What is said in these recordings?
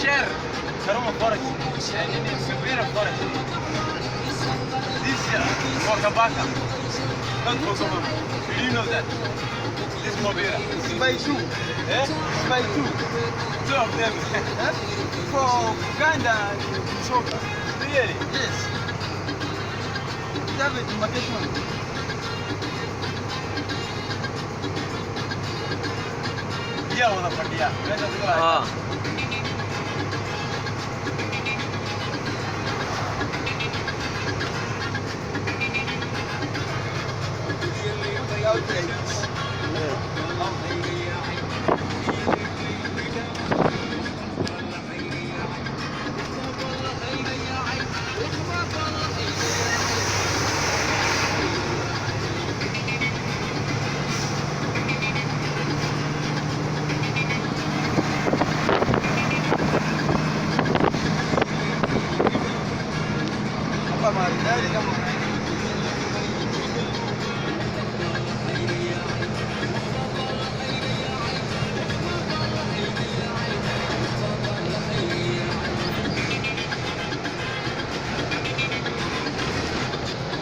share Karuma Forest. And in Severa Forest. This Wakabaka. Not Wakabaka. Do you know that? This Mobira. It's by two. Eh? It's by two. Two of them. Huh? For Uganda and Soka. Really? Yes. We have a demarcation. Yeah, wanapatia. Ah.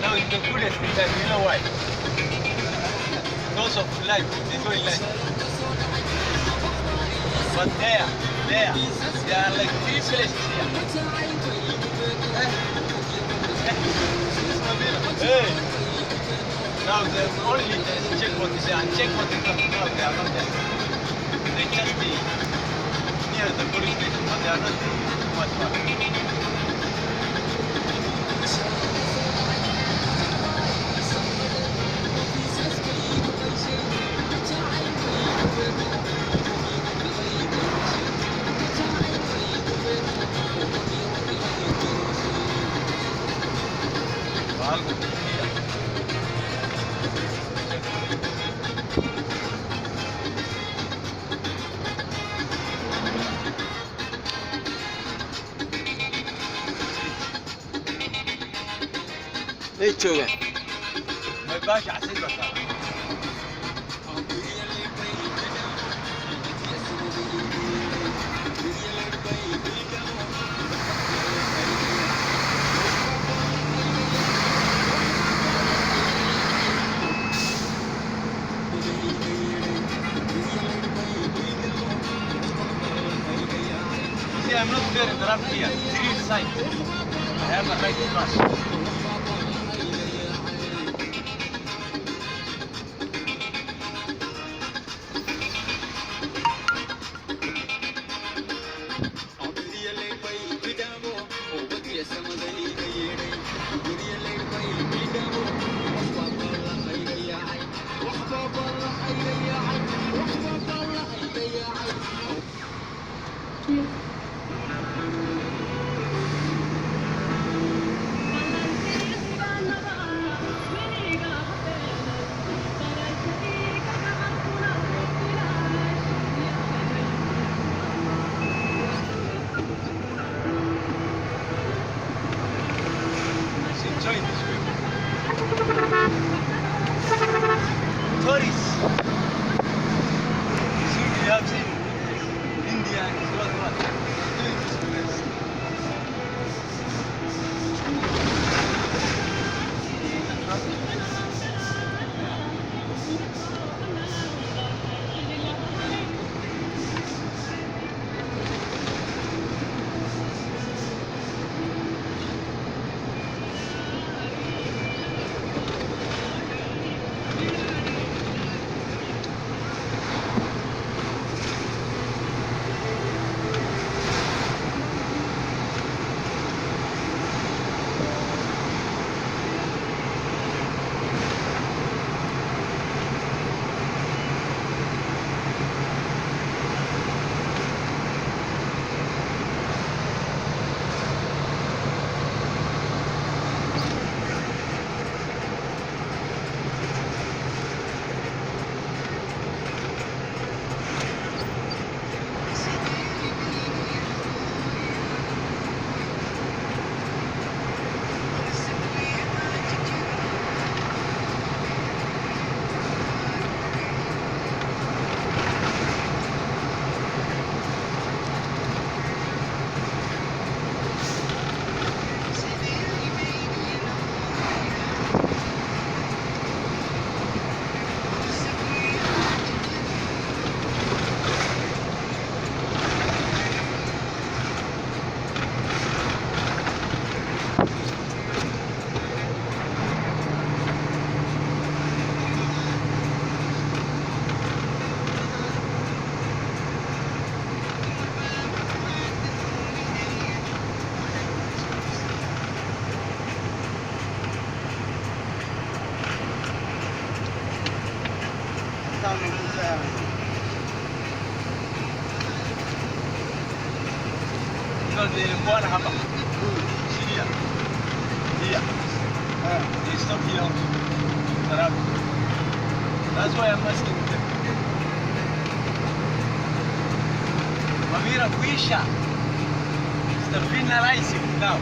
Now it's the goodest time, you know why? Because of life, they go in life. But there, they are like three places here. Hey! Now the only checkpoint is there, and checkpoint is not, now they are not there. They just be near the police station, but they are not too much far. Algo. Hey, Choga. ما يبقاش عسير بس. See, I'm not there in the ramp here. Three sides. I have a right to cross. Enjoy this view. Tourists. See, we have seen India and what? Doing this place. tano kuta. Because the one hapa. Syria. Here. They stop here also. Sarabi. That's why I'm asking them. Mavira kuisha. It's the finalizing now.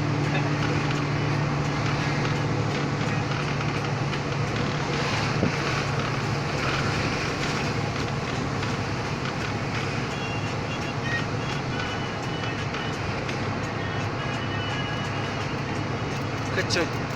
그쵸.